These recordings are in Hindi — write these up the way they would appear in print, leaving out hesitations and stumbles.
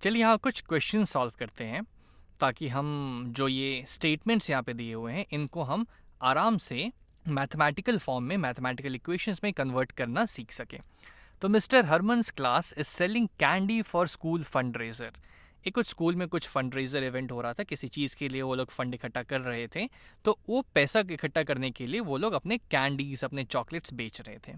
चलिए यहाँ कुछ क्वेश्चन सॉल्व करते हैं ताकि हम जो ये स्टेटमेंट्स यहाँ पे दिए हुए हैं इनको हम आराम से मैथमेटिकल फॉर्म में मैथमेटिकल इक्वेशंस में कन्वर्ट करना सीख सकें। तो mister Herman's class is selling candy for school fund raiser. एक कुछ स्कूल में कुछ फंड रेजर इवेंट हो रहा था, किसी चीज़ के लिए वो लोग फंड इकट्ठा कर रहे थे। तो वो पैसा इकट्ठा करने के लिए वो लोग अपने कैंडीज अपने चॉकलेट्स बेच रहे थे।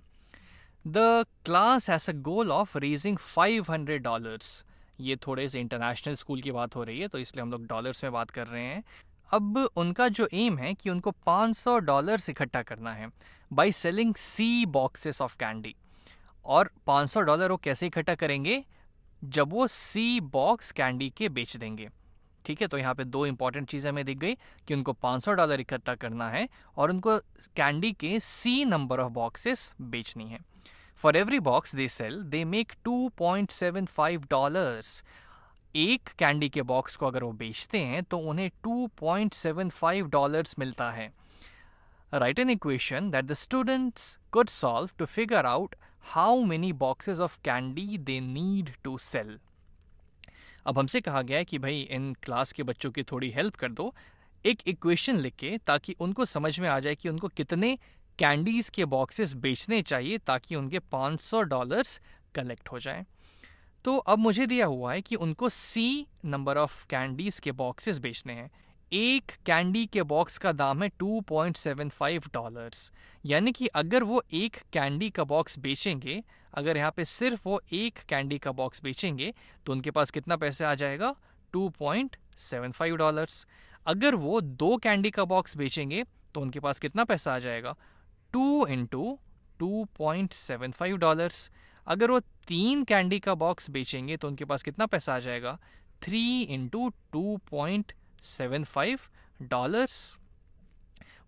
The class has a goal of raising $500। ये थोड़े से इंटरनेशनल स्कूल की बात हो रही है तो इसलिए हम लोग डॉलर्स में बात कर रहे हैं। अब उनका जो एम है कि उनको $500 इकट्ठा करना है by selling C boxes of candy. और $500 वो कैसे इकट्ठा करेंगे? जब वो सी बॉक्स कैंडी के बेच देंगे। ठीक है, तो यहाँ पे दो इंपॉर्टेंट चीज़ें हमें दिख गई कि उनको $500 इकट्ठा करना है और उनको कैंडी के सी नंबर ऑफ बॉक्सेस बेचनी है। For every box they sell they make $2.75। एक कैंडी के बॉक्स को अगर वो बेचते हैं तो उन्हें $2.75 मिलता है। Write an equation that the students could solve to figure out how many boxes of candy they need to sell. अब हमसे कहा गया है कि भाई इन क्लास के बच्चों की थोड़ी हेल्प कर दो एक इक्वेशन लिख के, ताकि उनको समझ में आ जाए कि उनको कितने कैंडीज के बॉक्सेस बेचने चाहिए ताकि उनके $500 कलेक्ट हो जाए। तो अब मुझे दिया हुआ है कि उनको सी नंबर ऑफ कैंडीज के बॉक्सेस बेचने हैं। एक कैंडी के बॉक्स का दाम है $2.75। यानी कि अगर वो एक कैंडी का बॉक्स बेचेंगे, अगर यहाँ पे सिर्फ वो एक कैंडी का बॉक्स बेचेंगे तो उनके पास कितना पैसे आ जाएगा? $2.75। अगर वो दो कैंडी का बॉक्स बेचेंगे तो उनके पास कितना पैसा आ जाएगा? 2 इंटू $2.75। अगर वो तीन कैंडी का बॉक्स बेचेंगे तो उनके पास कितना पैसा आ जाएगा? 3 इंटू $2.75।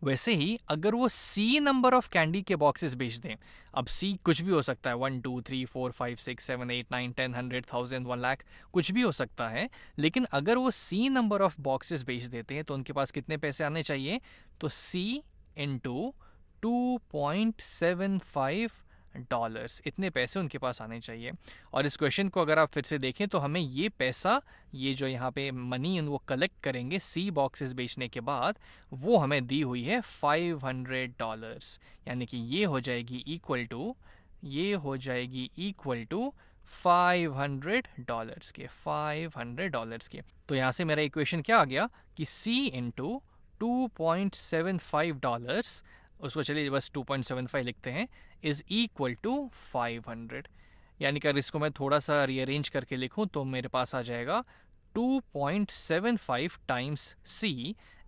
वैसे ही अगर वो सी नंबर ऑफ कैंडी के बॉक्सेस बेच दें, अब सी कुछ भी हो सकता है, 1 2 3 4 5 6 7 8 9 10 100 1000 1 लाख कुछ भी हो सकता है, लेकिन अगर वो सी नंबर ऑफ बॉक्सेस बेच देते हैं तो उनके पास कितने पैसे आने चाहिए? तो सी इंटू $2.75, इतने पैसे उनके पास आने चाहिए। और इस क्वेश्चन को अगर आप फिर से देखें तो हमें ये पैसा, ये जो यहाँ पे मनी वो कलेक्ट करेंगे सी बॉक्सेस बेचने के बाद, वो हमें दी हुई है $500। यानी कि ये हो जाएगी इक्वल टू $500 के। तो यहाँ से मेरा इक्वेशन क्या आ गया कि C इंटू $2.75, उसको चलिए बस 2.75 लिखते हैं, इज इक्वल टू 500। यानी कि अगर इसको मैं थोड़ा सा रीअरेंज करके लिखूं तो मेरे पास आ जाएगा 2.75 times C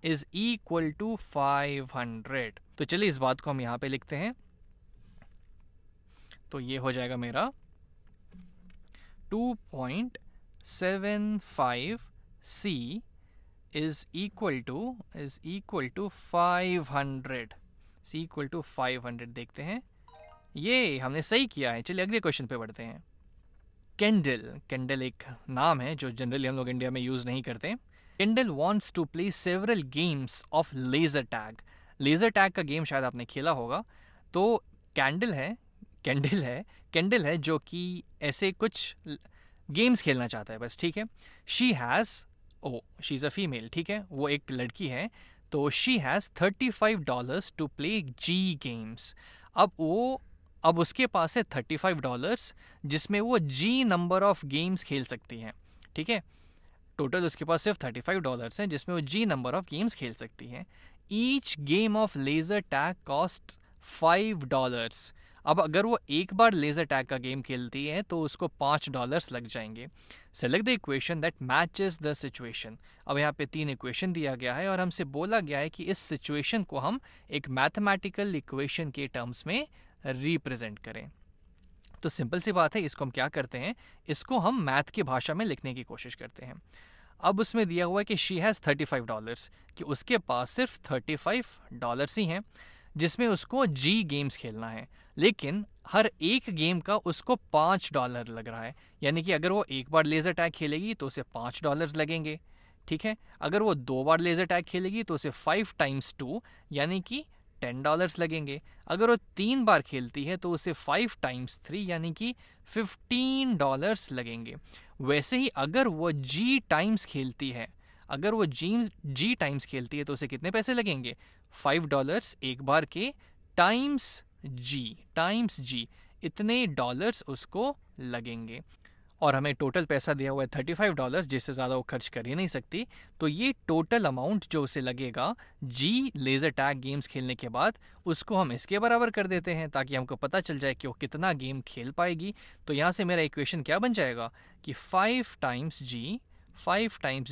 is equal to 500। तो चलिए इस बात को हम यहाँ पे लिखते हैं। तो ये हो जाएगा मेरा 2.75 C is equal to 500। C equal to 500 देखते हैं, ये हमने सही किया है। चलिए अगले क्वेश्चन पे बढ़ते हैं। कैंडल एक नाम है जो जनरली हम लोग इंडिया में यूज़ नहीं करते। Kendall wants to play several games of laser tag. Laser tag का गेम शायद आपने खेला होगा। तो कैंडल है जो कि ऐसे कुछ गेम्स खेलना चाहता है बस, ठीक है। शी इज़ अ फीमेल, ठीक है, वो एक लड़की है। तो she has $35 to play G games. अब उसके पास है $35 जिसमें वो जी नंबर ऑफ गेम्स खेल सकती हैं, ठीक है। टोटल उसके पास सिर्फ $35 है जिसमें वो जी नंबर ऑफ गेम्स खेल सकती हैं। Each game of laser tag cost $5। अब अगर वो एक बार लेज़र टैग का गेम खेलती है तो उसको $5 लग जाएंगे। Select the equation that matches the situation. अब यहाँ पे 3 इक्वेशन दिया गया है और हमसे बोला गया है कि इस सिचुएशन को हम एक मैथमेटिकल इक्वेशन के टर्म्स में रिप्रेजेंट करें। तो सिंपल सी बात है, इसको हम क्या करते हैं, इसको हम मैथ की भाषा में लिखने की कोशिश करते हैं। अब उसमें दिया हुआ है कि शी हैज़ $35, कि उसके पास सिर्फ $35 ही हैं जिसमें उसको जी गेम्स खेलना है, लेकिन हर एक गेम का उसको $5 लग रहा है। यानी कि अगर वो एक बार लेज़र टैग खेलेगी तो उसे $5 लगेंगे, ठीक है। अगर वो 2 बार लेज़र टैग खेलेगी तो उसे 5 × 2 यानी कि $10 लगेंगे। अगर वो 3 बार खेलती है तो उसे 5 टाइम्स 3 यानी कि $15 लगेंगे। वैसे ही अगर वो जी टाइम्स खेलती है, अगर वो जी टाइम्स खेलती है तो उसे कितने पैसे लगेंगे? $5 एक बार के टाइम्स जी इतने डॉलर्स उसको लगेंगे। और हमें टोटल पैसा दिया हुआ है $35, जिससे ज़्यादा वो खर्च कर ही नहीं सकती। तो ये टोटल अमाउंट जो उसे लगेगा जी लेज़र टैग गेम्स खेलने के बाद, उसको हम इसके बराबर कर देते हैं ताकि हमको पता चल जाए कि वो कितना गेम खेल पाएगी। तो यहाँ से मेरा इक्वेशन क्या बन जाएगा कि 5 times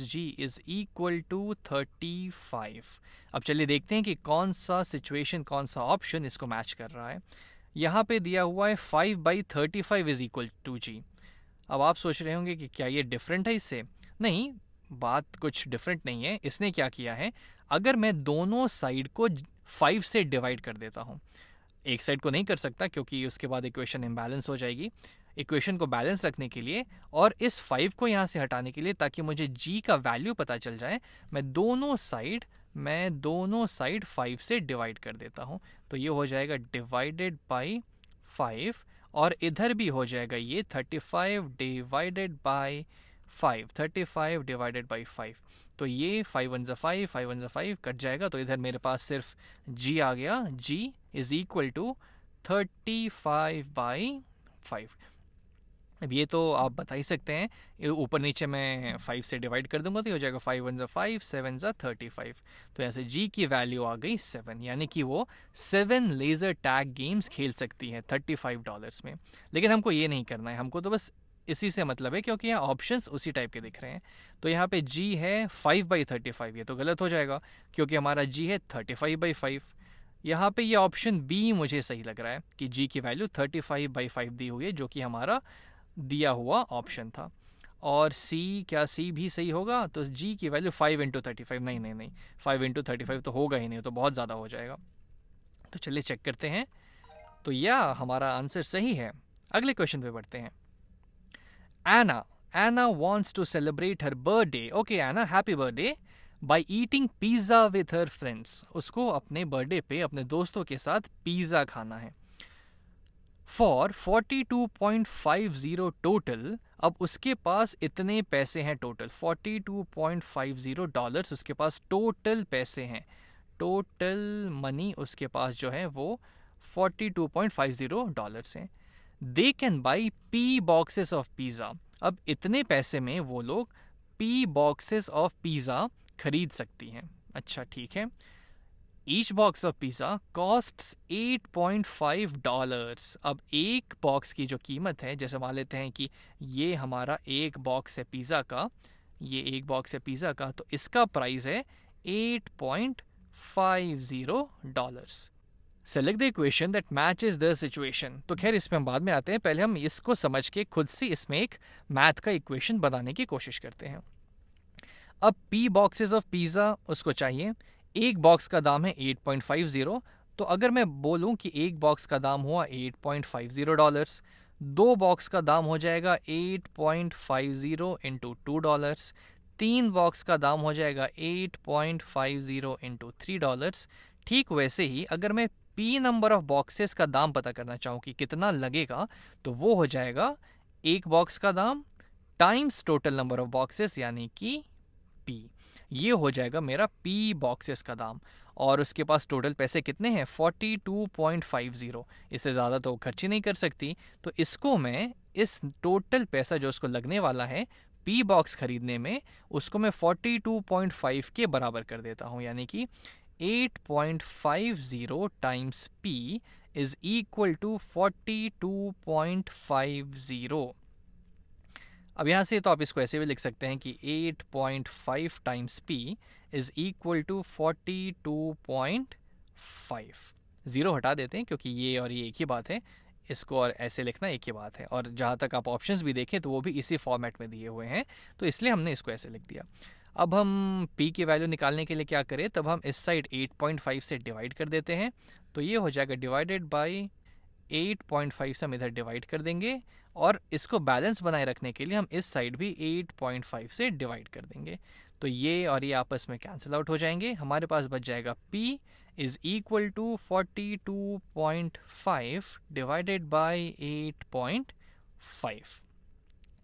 G is equal to 35। अब चलिए देखते हैं कि कौन सा सिचुएशन, कौन सा ऑप्शन इसको मैच कर रहा है। यहाँ पे दिया हुआ है 5/35 इज इक्वल टू जी। अब आप सोच रहे होंगे कि क्या ये डिफरेंट है इससे? नहीं, बात कुछ डिफरेंट नहीं है। इसने क्या किया है, अगर मैं दोनों साइड को 5 से डिवाइड कर देता हूँ, एक साइड को नहीं कर सकता क्योंकि उसके बाद इक्वेशन इम्बैलेंस हो जाएगी। इक्वेशन को बैलेंस रखने के लिए और इस 5 को यहाँ से हटाने के लिए, ताकि मुझे जी का वैल्यू पता चल जाए, मैं दोनों साइड 5 से डिवाइड कर देता हूँ। तो ये हो जाएगा डिवाइडेड बाई 5, और इधर भी हो जाएगा ये 35 डिवाइडेड बाई 5। तो ये 5 1 ज़ा 5 कट जाएगा। तो इधर मेरे पास सिर्फ जी आ गया। जी इज इक्वल टू 35/5। अब ये तो आप बता ही सकते हैं, ऊपर नीचे मैं 5 से डिवाइड कर दूंगा तो हो जाएगा 5 1 ज़ा 5, 7 ज़ा 35। तो ऐसे जी की वैल्यू आ गई 7, यानी कि वो 7 लेज़र टैग गेम्स खेल सकती है $35 में। लेकिन हमको ये नहीं करना है, हमको तो बस इसी से मतलब है क्योंकि यहाँ ऑप्शंस उसी टाइप के दिख रहे हैं। तो यहाँ पे जी है 5/35, ये तो गलत हो जाएगा क्योंकि हमारा जी है 35/5। यहाँ पे ये ऑप्शन बी मुझे सही लग रहा है कि जी की वैल्यू 35/5 दी हुई है, जो कि हमारा दिया हुआ ऑप्शन था। और सी, क्या सी भी सही होगा? तो जी की वैल्यू 5 × 35, नहीं 5 × 35 तो होगा ही नहीं, तो बहुत ज़्यादा हो जाएगा। तो चलिए चेक करते हैं। तो यह हमारा आंसर सही है। अगले क्वेश्चन पे बढ़ते हैं। Anna wants to celebrate her birthday. Okay, Anna, happy birthday. By eating pizza with her friends. उसको अपने बर्थडे पे अपने दोस्तों के साथ पिज़्ज़ा खाना है। For 42.50 टोटल, अब उसके पास इतने पैसे हैं टोटल, $42.50 उसके पास टोटल पैसे हैं। टोटल मनी उसके पास जो है वो $42.50 हैं। They can buy P boxes of pizza. अब इतने पैसे में वो लोग P बॉक्सेस ऑफ पिज़्ज़ा खरीद सकती हैं। अच्छा ठीक है। Each box of pizza costs $8.5। अब एक बॉक्स की जो कीमत है, जैसे मान लेते हैं कि ये हमारा एक बॉक्स है पिज़्ज़ा का, ये एक बॉक्स है पिज़्ज़ा का, तो इसका प्राइस है $8.50। Select the equation that matches the situation. तो खैर इसमें हम बाद में आते हैं, पहले हम इसको समझ के खुद से इसमें एक मैथ का इक्वेशन बनाने की कोशिश करते हैं। अब P बॉक्सेस ऑफ पिज़्ज़ा उसको चाहिए। एक बॉक्स का दाम है $8.50। तो अगर मैं बोलूं कि एक बॉक्स का दाम हुआ $8.50, दो बॉक्स का दाम हो जाएगा 8.50 इंटू $2, तीन बॉक्स का दाम हो जाएगा 8.50 इंटू $3। ठीक वैसे ही अगर मैं P नंबर ऑफ बॉक्सेस का दाम पता करना चाहूँ कि कितना लगेगा, तो वो हो जाएगा एक बॉक्स का दाम times total number of boxes, यानी कि P। ये हो जाएगा मेरा P बॉक्सेस का दाम। और उसके पास टोटल पैसे कितने हैं? 42.50। इससे ज़्यादा तो खर्च ही नहीं कर सकती। तो इसको मैं, इस टोटल पैसा जो उसको लगने वाला है P बॉक्स खरीदने में, उसको मैं 42.5 के बराबर कर देता हूँ, यानी कि 8.50 times P is equal to 42.50। अब यहाँ से तो आप इसको ऐसे भी लिख सकते हैं कि 8.5 times P is equal to 42.5। Zero हटा देते हैं क्योंकि ये और ये एक ही बात है, इसको और ऐसे लिखना एक ही बात है। और जहाँ तक आप ऑप्शंस भी देखें तो वो भी इसी फॉर्मेट में दिए हुए हैं, तो इसलिए हमने इसको ऐसे लिख दिया। अब हम P की वैल्यू निकालने के लिए क्या करें, तब हम इस साइड 8.5 से डिवाइड कर देते हैं। तो ये हो जाएगा डिवाइडेड बाई 8.5 से हम इधर डिवाइड कर देंगे, और इसको बैलेंस बनाए रखने के लिए हम इस साइड भी 8.5 से डिवाइड कर देंगे। तो ये और ये आपस में कैंसिल आउट हो जाएंगे। हमारे पास बच जाएगा P is equal to 42.5 divided by 8.5।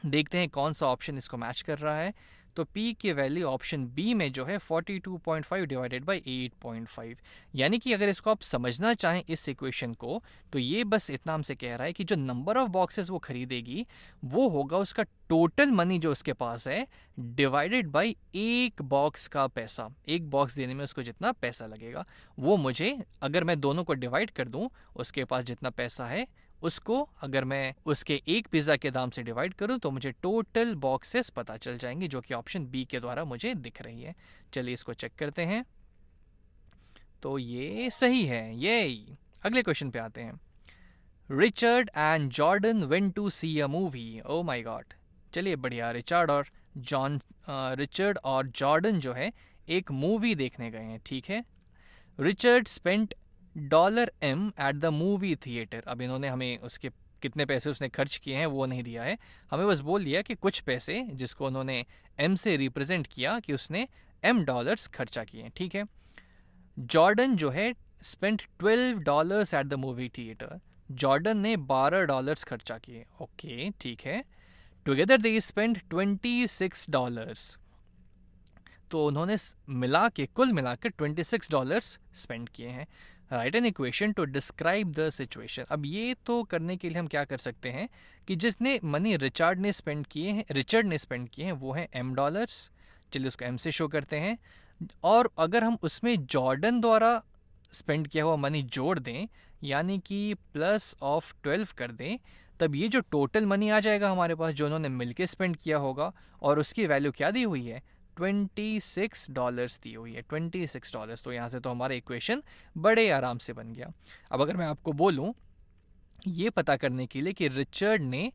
देखते हैं कौन सा ऑप्शन इसको मैच कर रहा है। तो P की वैल्यू ऑप्शन बी में जो है 42.5 डिवाइडेड बाई 8.5, यानी कि अगर इसको आप समझना चाहें इस इक्वेशन को, तो ये बस इतना हमसे कह रहा है कि जो नंबर ऑफ बॉक्सेस वो खरीदेगी वो होगा उसका टोटल मनी जो उसके पास है डिवाइडेड बाई एक बॉक्स का पैसा। एक बॉक्स देने में उसको जितना पैसा लगेगा वो मुझे, अगर मैं दोनों को डिवाइड कर दूं, उसके पास जितना पैसा है उसको अगर मैं उसके एक पिज़्ज़ा के दाम से डिवाइड करूं तो मुझे टोटल बॉक्सेस पता चल जाएंगे, जो कि ऑप्शन बी के द्वारा मुझे दिख रही है। चलिए इसको चेक करते हैं। तो ये सही है। ये अगले क्वेश्चन पे आते हैं। Richard and Jordan went to see a movie. Oh my God. चलिए बढ़िया। रिचर्ड और जॉर्डन जो है एक मूवी देखने गए हैं, ठीक है। Richard spent $M at the movie theatre. अब इन्होंने हमें उसके कितने पैसे उसने खर्च किए हैं वो नहीं दिया है, हमें बस बोल दिया कि कुछ पैसे जिसको उन्होंने M से रिप्रेजेंट किया कि उसने $M खर्चा किए हैं, ठीक है। जॉर्डन जो है spent $12 at the movie theatre. Jordan ने $12 खर्चा किए। ओके, ठीक है। Together they spent $26। तो उन्होंने कुल मिला के $26 स्पेंड किए हैं। Right an equation two describe the situation. अब ये तो करने के लिए हम क्या कर सकते हैं कि जिसने मनी रिचर्ड ने स्पेंड किए हैं वो है $M। चलिए उसको M से शो करते हैं। और अगर हम उसमें जॉर्डन द्वारा स्पेंड किया हुआ मनी जोड़ दें, यानी कि +12 कर दें, तब ये जो टोटल मनी आ जाएगा हमारे पास जो उन्होंने मिलके स्पेंड किया होगा, और उसकी वैल्यू क्या दी हुई है, $26 दी हुई है। $26। तो यहाँ से तो हमारा इक्वेशन बड़े आराम से बन गया। अब अगर मैं आपको बोलूँ ये पता करने के लिए कि रिचर्ड ने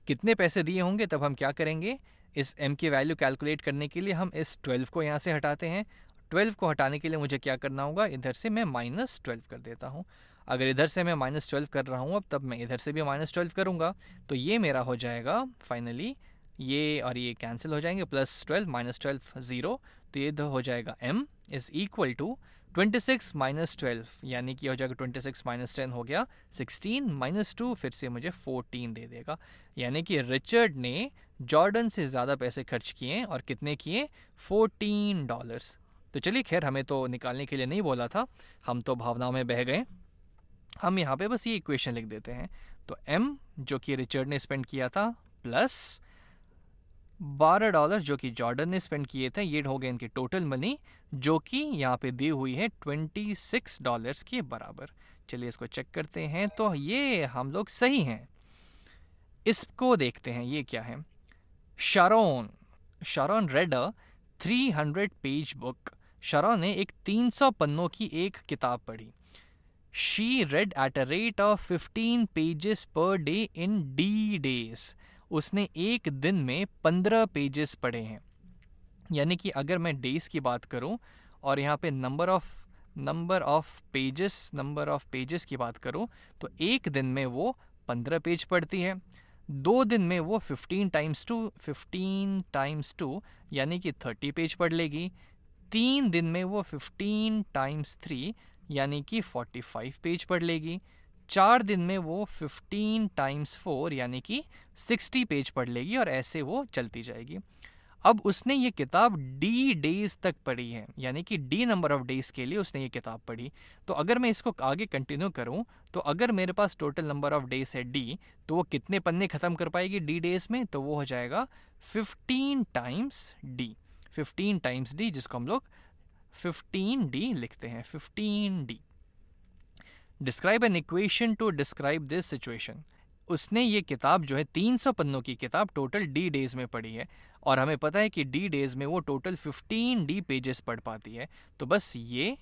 कितने पैसे दिए होंगे, तब हम क्या करेंगे, इस M की वैल्यू कैलकुलेट करने के लिए हम इस 12 को यहाँ से हटाते हैं। 12 को हटाने के लिए मुझे क्या करना होगा, इधर से मैं -12 कर देता हूँ। अगर इधर से मैं -12 कर रहा हूँ अब, तब मैं इधर से भी -12 करूँगा, तो ये मेरा हो जाएगा फाइनली, ये और ये कैंसिल हो जाएंगे, +12 -12 0, तो ये हो जाएगा M इज इक्वल टू 26 -12, यानी कि हो जाएगा 26 - 10 हो गया 16, -2 फिर से मुझे 14 दे देगा। यानी कि रिचर्ड ने जॉर्डन से ज़्यादा पैसे खर्च किए, और कितने किए, $14। तो चलिए खैर, हमें तो निकालने के लिए नहीं बोला था, हम तो भावनाओं में बह गए। हम यहाँ पे बस ये इक्वेशन लिख देते हैं। तो M जो कि रिचर्ड ने स्पेंड किया था प्लस $12 जो कि जॉर्डन ने स्पेंड किए थे, ये हो गए इनकी टोटल मनी, जो कि यहाँ पे दी हुई है $26 के बराबर। चलिए इसको चेक करते हैं। तो ये हम लोग सही हैं। इसको देखते हैं, ये क्या है। शारोन रेड अ 300 पेज बुक। शारोन ने एक 300 पन्नों की एक किताब पढ़ी। She red at a rate of 15 pages per day in D days। उसने एक दिन में 15 पेजेस पढ़े हैं। यानी कि अगर मैं डेज की बात करूं और यहाँ पे नंबर ऑफ पेजेस की बात करूं, तो एक दिन में वो 15 पेज पढ़ती है। 2 दिन में वो 15 टाइम्स 2 यानी कि 30 पेज पढ़ लेगी। 3 दिन में वो 15 टाइम्स 3 यानी कि 45 पेज पढ़ लेगी। 4 दिन में वो 15 टाइम्स 4 यानी कि 60 पेज पढ़ लेगी, और ऐसे वो चलती जाएगी। अब उसने ये किताब D days तक पढ़ी है, यानी कि D नंबर ऑफ डेज के लिए उसने ये किताब पढ़ी। तो अगर मैं इसको आगे कंटिन्यू करूं, तो अगर मेरे पास टोटल नंबर ऑफ डेज है D, तो वो कितने पन्ने ख़त्म कर पाएगी D डेज में, तो वो हो जाएगा 15 टाइम्स D। 15 टाइम्स D, जिसको हम लोग 15D लिखते हैं, 15D। Describe an equation two describe this situation. उसने ये किताब जो है 300 पन्नों की किताब टोटल D डेज में पढ़ी है, और हमें पता है कि D डेज में वो टोटल 15D पेजेस पढ़ पाती है। तो बस ये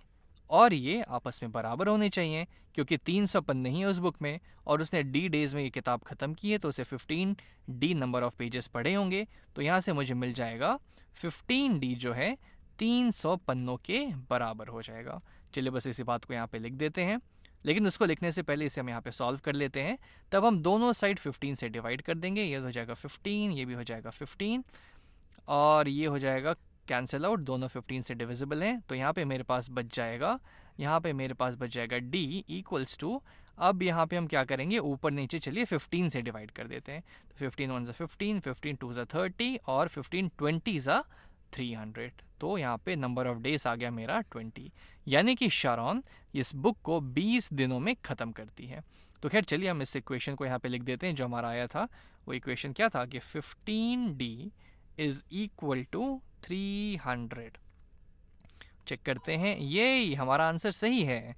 और ये आपस में बराबर होने चाहिए, क्योंकि 300 पन्ने ही है उस बुक में, और उसने D डेज में ये किताब ख़त्म की है, तो उसे 15D नंबर ऑफ पेजेस पढ़े होंगे। तो यहाँ से मुझे मिल जाएगा 15D जो है 300 पन्नों के बराबर हो जाएगा। चलिए बस इसी बात को यहाँ पे लिख देते हैं, लेकिन उसको लिखने से पहले इसे हम यहाँ पे सॉल्व कर लेते हैं। तब हम दोनों साइड 15 से डिवाइड कर देंगे। ये हो जाएगा 15, ये भी हो जाएगा 15, और ये हो जाएगा कैंसिल आउट, दोनों 15 से डिविजिबल हैं। तो यहाँ पे मेरे पास बच जाएगा, यहाँ पे मेरे पास बच जाएगा D इक्वल्स टू, अब यहाँ पे हम क्या करेंगे, ऊपर नीचे चलिए 15 से डिवाइड कर देते हैं। तो 15 1 15, 15 2 30 और 15 20 300। तो यहाँ पे नंबर ऑफ डेज आ गया मेरा 20, यानी कि शारोन इस बुक को 20 दिनों में ख़त्म करती है। तो खैर चलिए हम इस इक्वेशन को यहाँ पे लिख देते हैं। जो हमारा आया था वो इक्वेशन क्या था कि 15D is equal to 300। Check करते हैं, ये हमारा आंसर सही है।